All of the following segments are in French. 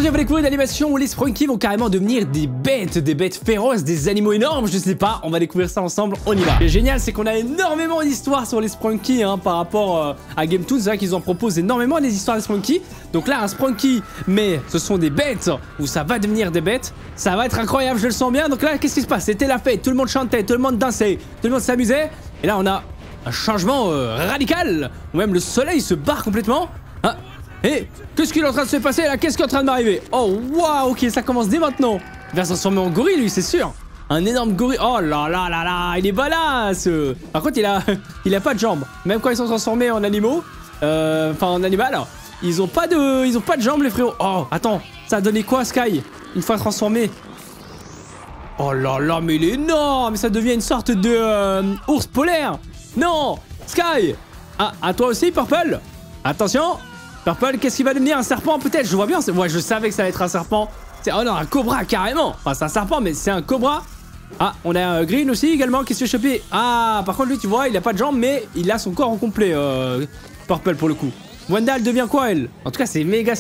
Aujourd'hui on va découvrir une animation où les Sprunky vont carrément devenir des bêtes féroces, des animaux énormes, je sais pas, on va découvrir ça ensemble, on y va. Ce qui est génial c'est qu'on a énormément d'histoires sur les Sprunky par rapport à Game Toons, c'est vrai qu'ils en proposent énormément des histoires des Sprunky. Donc là un Sprunky, mais ce sont des bêtes, où ça va devenir des bêtes, ça va être incroyable, je le sens bien. Donc là qu'est-ce qui se passe? C'était la fête, tout le monde chantait, tout le monde dansait, tout le monde s'amusait, et là on a un changement radical, où même le soleil se barre complètement. Ah. Et qu'est-ce qu'il est en train de se passer là? Qu'est-ce qui est en train de m'arriver? Oh waouh, ok, ça commence dès maintenant. Il va se transformer en gorille lui, c'est sûr. Un énorme gorille. Oh là là là là, il est balasse. Par contre, il a pas de jambes. Même quand ils sont transformés en animaux, enfin en animal, ils ont pas de jambes les frérots. Oh, attends, ça a donné quoi Sky une fois transformé? Oh là là, mais il est énorme. Ça devient une sorte de ours polaire. Non, Sky. Ah, à toi aussi, Purple. Attention. Purple, qu'est-ce qu'il va devenir? Un serpent peut-être? Je vois bien, ouais, je savais que ça allait être un serpent. Oh non, un cobra carrément. Enfin, c'est un serpent, mais c'est un cobra. Ah, on a Green aussi également qui se fait choper. Ah, par contre, lui, tu vois, il a pas de jambes, mais il a son corps au complet. Purple pour le coup. Wanda, elle devient quoi, elle? En tout cas, c'est méga.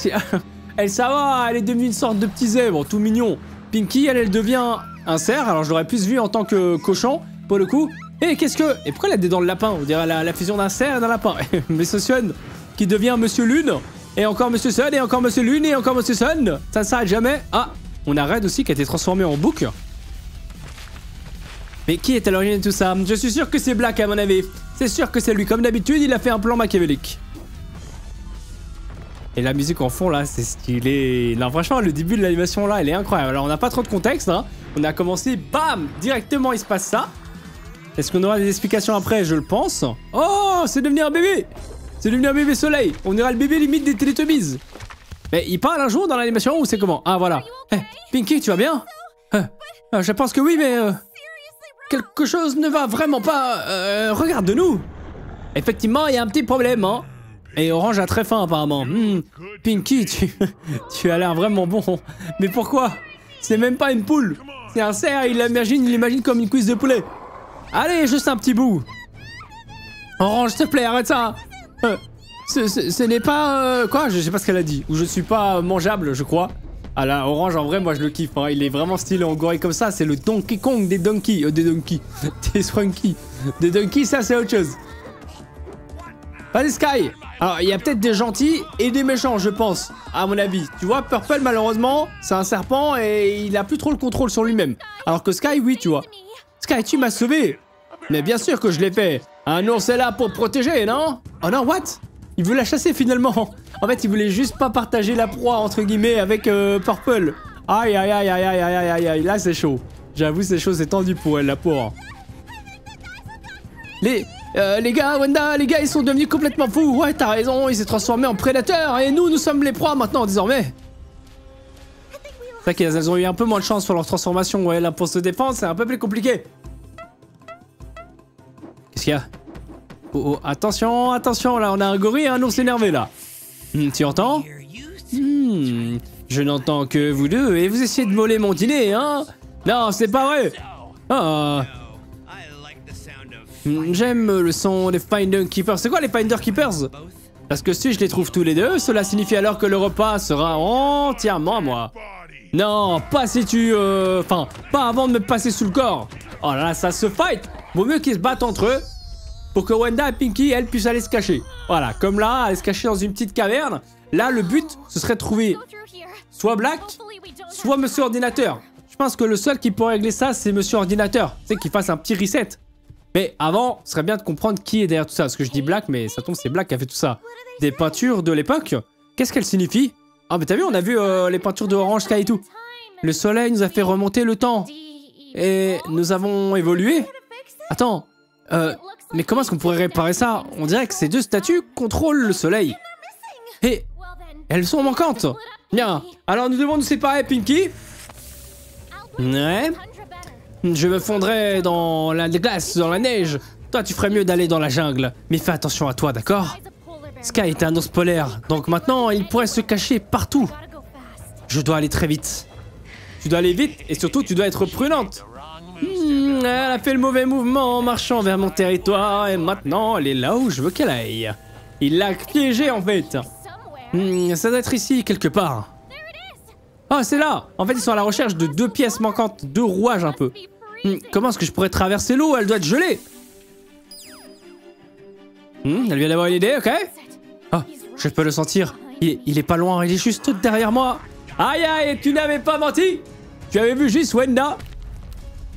Elle, ça va, elle est devenue une sorte de petit zèbre, tout mignon. Pinky, elle devient un cerf. Alors, je l'aurais plus vu en tant que cochon, pour le coup. Et qu'est-ce que. Et pourquoi elle a des dents de lapin? On dirait la fusion d'un cerf et d'un lapin. Mais ce Sun qui devient Monsieur Lune, et encore Monsieur Sun, et encore Monsieur Lune, et encore Monsieur Sun. Ça ne s'arrête jamais. Ah, on a Red aussi qui a été transformé en bouc. Mais qui est à l'origine de tout ça? Je suis sûr que c'est Black à mon avis. C'est sûr que c'est lui. Comme d'habitude, il a fait un plan machiavélique. Et la musique en fond là, c'est stylé. Non, franchement, le début de l'animation là, elle est incroyable. Alors, on n'a pas trop de contexte. On a commencé, bam, directement il se passe ça. Est-ce qu'on aura des explications après? Je le pense. Oh, c'est devenu un bébé. C'est devenu un bébé soleil. On ira le bébé limite des Teletubbies. Mais il parle un jour dans l'animation ou c'est comment? Ah voilà. Hey, Pinky, tu vas bien? Je pense que oui, mais quelque chose ne va vraiment pas. Regarde-nous. Effectivement, il y a un petit problème, Et Orange a très faim apparemment. Pinky, tu as l'air vraiment bon. Mais pourquoi? C'est même pas une poule. C'est un cerf. Il l'imagine comme une cuisse de poulet. Allez, juste un petit bout. Orange, s'il te plaît, arrête ça. Ce n'est pas... quoi? Je sais pas ce qu'elle a dit. Ou je suis pas mangeable, je crois. Ah là, Orange, en vrai, moi, je le kiffe. Il est vraiment stylé en gorille comme ça. C'est le Donkey Kong des donkeys. Des Sprunky. Des donkeys, ça, c'est autre chose. Vas-y, Sky. Alors, il y a peut-être des gentils et des méchants, je pense. À mon avis. Tu vois, Purple, malheureusement, c'est un serpent et il a plus trop le contrôle sur lui-même. Alors que Sky, oui, tu vois. Sky, tu m'as sauvé. Mais bien sûr que je l'ai fait. Un ours est là pour protéger, non? Oh non, what? Il veut la chasser finalement. En fait, il voulait juste pas partager la proie, entre guillemets, avec Purple. Aïe, aïe, aïe, aïe, aïe, aïe, aïe, aïe. Là, c'est chaud. J'avoue, c'est chaud, c'est tendu pour elle, la pauvre. Les gars, Wanda, les gars, ils sont devenus complètement fous. Ouais, t'as raison, il s'est transformé en prédateur. Et nous sommes les proies maintenant, désormais. C'est vrai qu'elles ont eu un peu moins de chance sur leur transformation. Ouais, là, pour se défendre, c'est un peu plus compliqué. Qu'est-ce qu'il y a? Oh, attention, attention, là, on a un gorille et un ours énervé, là. Tu entends? Je n'entends que vous deux et vous essayez de voler mon dîner, hein? Non, c'est pas vrai. Ah. J'aime le son des Finder Keepers. C'est quoi les Finder Keepers? Parce que si je les trouve tous les deux, cela signifie alors que le repas sera entièrement à moi. Non, pas si tu... Enfin, pas avant de me passer sous le corps. Oh là là, ça se fight. Vaut mieux qu'ils se battent entre eux pour que Wanda et Pinky, elles, puissent aller se cacher. Voilà, comme là, aller se cacher dans une petite caverne. Là, le but, ce serait de trouver soit Black, soit Monsieur Ordinateur. Je pense que le seul qui pourrait régler ça, c'est Monsieur Ordinateur. C'est qu'il fasse un petit reset. Mais avant, ce serait bien de comprendre qui est derrière tout ça. Parce que je dis Black, mais ça tombe, c'est Black qui a fait tout ça. Des peintures de l'époque. Qu'est-ce qu'elles signifient? Ah, mais t'as vu, on a vu les peintures de Orange Sky et tout. Le soleil nous a fait remonter le temps. Et nous avons évolué. Attends, mais comment est-ce qu'on pourrait réparer ça? On dirait que ces deux statues contrôlent le soleil. Et elles sont manquantes. Bien, alors nous devons nous séparer, Pinky. Ouais. Je me fondrai dans la glace, dans la neige. Toi, tu ferais mieux d'aller dans la jungle. Mais fais attention à toi, d'accord? Sky est un ours polaire, donc maintenant, il pourrait se cacher partout. Je dois aller très vite. Tu dois aller vite et surtout, tu dois être prudente. Elle a fait le mauvais mouvement en marchant vers mon territoire et maintenant, elle est là où je veux qu'elle aille. Il l'a piégée en fait. Ça doit être ici, quelque part. Ah, c'est là. En fait, ils sont à la recherche de 2 pièces manquantes, 2 rouages un peu. Comment est-ce que je pourrais traverser l'eau? Elle doit être gelée. Elle vient d'avoir une idée, ok. Ah, je peux le sentir. Il est pas loin, il est juste tout derrière moi. Aïe aïe, tu n'avais pas menti. Tu avais vu juste Wenda.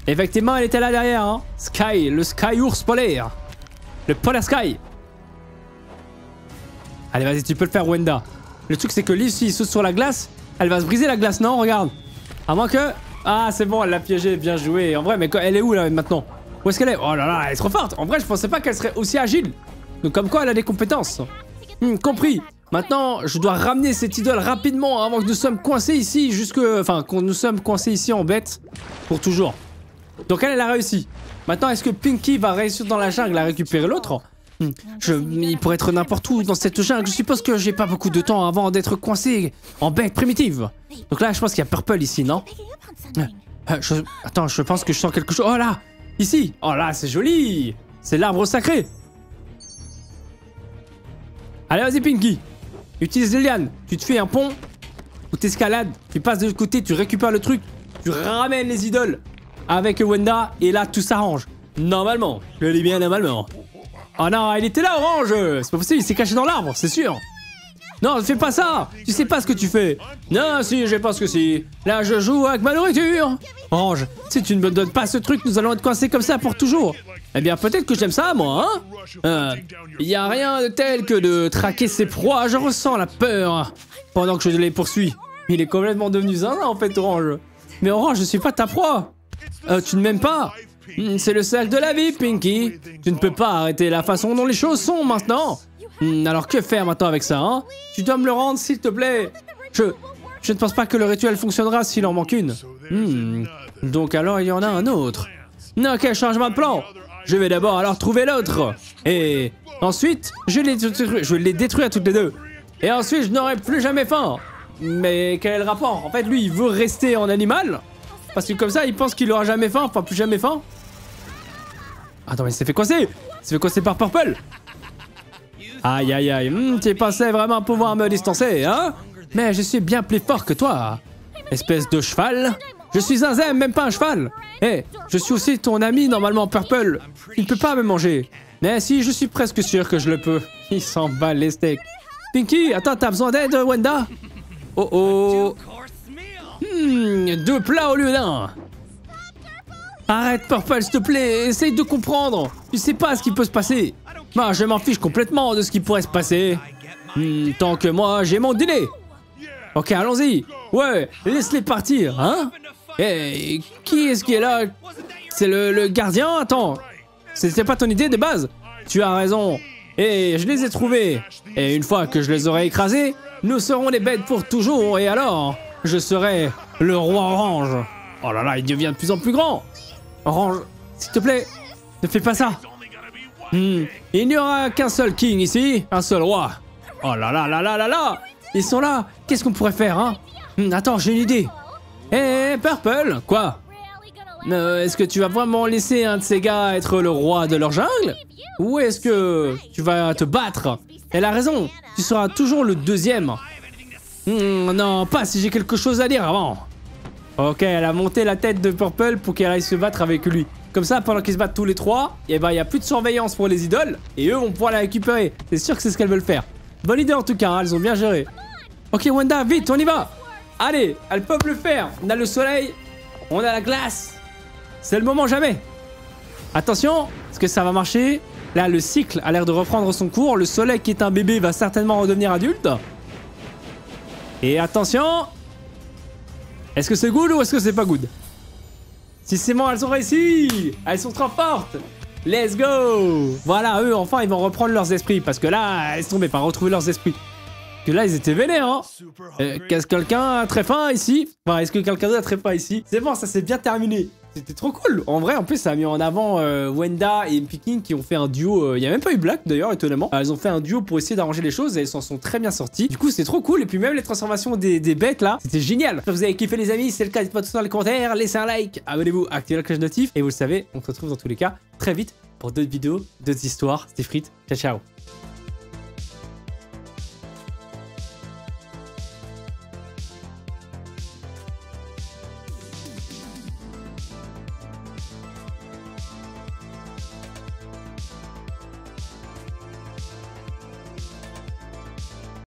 Effectivement, elle était là derrière, hein. Sky, le Sky ours polaire. Le Polar Sky. Allez, vas-y, tu peux le faire, Wenda. Le truc, c'est que Liv, s'il saute sur la glace, elle va se briser la glace, non? Regarde. À moins que... Ah, c'est bon, elle l'a piégé, bien joué. En vrai, mais elle est où, là, maintenant? Où est-ce qu'elle est? Oh là là, elle est trop forte. En vrai, je pensais pas qu'elle serait aussi agile. Donc, comme quoi, elle a des compétences. Compris. Maintenant, je dois ramener cette idole rapidement avant que nous sommes coincés ici jusque... Enfin, qu'on nous sommes coincés ici en bête. Pour toujours. Donc, elle a réussi. Maintenant, est-ce que Pinky va réussir dans la jungle à récupérer l'autre? Il pourrait être n'importe où dans cette jungle. Je suppose que j'ai pas beaucoup de temps avant d'être coincé en bête primitive. Donc là, je pense qu'il y a Purple ici, non? Attends, je pense que je sens quelque chose. Oh là! Ici! Oh là, c'est joli! C'est l'arbre sacré! Allez, vas-y, Pinky! Utilise les lianes. Tu te fais un pont ou t'escalades. Tu passes de l'autre côté, tu récupères le truc. Tu ramènes les idoles avec Wenda. Et là, tout s'arrange. Normalement. Je le dis bien normalement. Oh non, il était là, Orange! C'est pas possible, il s'est caché dans l'arbre, c'est sûr! Non, ne fais pas ça! Tu sais pas ce que tu fais! Non, si, je pense que si! Là, je joue avec ma nourriture! Orange, si tu ne me donnes pas ce truc, nous allons être coincés comme ça pour toujours! Eh bien, peut-être que j'aime ça, moi, hein? Y a rien de tel que de traquer ses proies, je ressens la peur pendant que je les poursuis. Il est complètement devenu zinzin, en fait, Orange. Mais Orange, je suis pas ta proie! Tu ne m'aimes pas? C'est le cercle de la vie, Pinky. Tu ne peux pas arrêter la façon dont les choses sont maintenant. Alors que faire maintenant avec ça, hein? Tu dois me le rendre, s'il te plaît. Je ne pense pas que le rituel fonctionnera s'il en manque une. Donc alors il y en a un autre. Ok, changement de plan. Je vais d'abord alors trouver l'autre. Et ensuite, je vais les détruire toutes les deux. Et ensuite, je n'aurai plus jamais faim. Mais quel est le rapport? En fait, lui, il veut rester en animal. Parce que comme ça, il pense qu'il aura jamais faim. Enfin, plus jamais faim. Attends, mais il s'est fait coincer. Il s'est fait coincer par Purple. Aïe, aïe, aïe. Tu pensais vraiment pouvoir me distancer, hein? Mais je suis bien plus fort que toi. Espèce de cheval. Je suis un zème, même pas un cheval. Eh, je suis aussi ton ami, normalement, Purple. Il ne peut pas me manger. Mais si, je suis presque sûr que je le peux. Il s'en bat les steaks. Pinky, attends, t'as besoin d'aide, Wenda? Oh oh. 2 plats au lieu d'1. Arrête, Purple, s'il te plaît, essaye de comprendre. Tu sais pas ce qui peut se passer. Moi, je m'en fiche complètement de ce qui pourrait se passer. Tant que moi, j'ai mon dîner. Ok, allons-y. Ouais, laisse-les partir, hein? Eh, qui est-ce qui est là? C'est le gardien? Attends, c'était pas ton idée de base? Tu as raison. Et je les ai trouvés. Et une fois que je les aurai écrasés, nous serons des bêtes pour toujours. Et alors, je serai le roi Orange. Oh là là, il devient de plus en plus grand. Orange, s'il te plaît, ne fais pas ça. Il n'y aura qu'un seul king ici, un seul roi. Oh là là là là là là. Ils sont là. Qu'est-ce qu'on pourrait faire, hein? Attends, j'ai une idée. Eh, Purple, quoi? Est-ce que tu vas vraiment laisser un de ces gars être le roi de leur jungle? Ou est-ce que tu vas te battre? Elle a raison, tu seras toujours le deuxième. Non, pas si j'ai quelque chose à dire avant. Ok, elle a monté la tête de Purple pour qu'elle aille se battre avec lui. Comme ça, pendant qu'ils se battent tous les trois, et ben il n'y a plus de surveillance pour les idoles, et eux vont pouvoir la récupérer. C'est sûr que c'est ce qu'elles veulent faire. Bonne idée en tout cas, hein, elles ont bien géré. Ok Wenda, vite, on y va. Allez, elles peuvent le faire. On a le soleil, on a la glace. C'est le moment jamais. Attention, est-ce que ça va marcher? Là, le cycle a l'air de reprendre son cours. Le soleil qui est un bébé va certainement redevenir adulte. Et attention. Est-ce que c'est good ou est-ce que c'est pas good? Si c'est bon, elles ont réussi. Elles sont trop fortes. Let's go. Voilà, eux, enfin, ils vont reprendre leurs esprits. Parce que là, elles sont tombées par retrouver leurs esprits. Parce que là, ils étaient vénères, hein. Qu'est-ce que quelqu'un a très faim ici? Enfin, est-ce que quelqu'un d'autre a très faim ici? C'est bon, ça s'est bien terminé. C'était trop cool. En vrai, en plus, ça a mis en avant Wenda et Pinky qui ont fait un duo. Il n'y a même pas eu Black d'ailleurs, étonnamment. Elles ont fait un duo pour essayer d'arranger les choses et elles s'en sont très bien sorties. Du coup, c'est trop cool. Et puis, même les transformations des bêtes là, c'était génial. J'espère que vous avez kiffé, les amis. Si c'est le cas, dites-moi tout ça dans les commentaires. Laissez un like, abonnez-vous, activez la cloche notif. Et vous le savez, on se retrouve dans tous les cas très vite pour d'autres vidéos, d'autres histoires. C'était Frites. Ciao, ciao.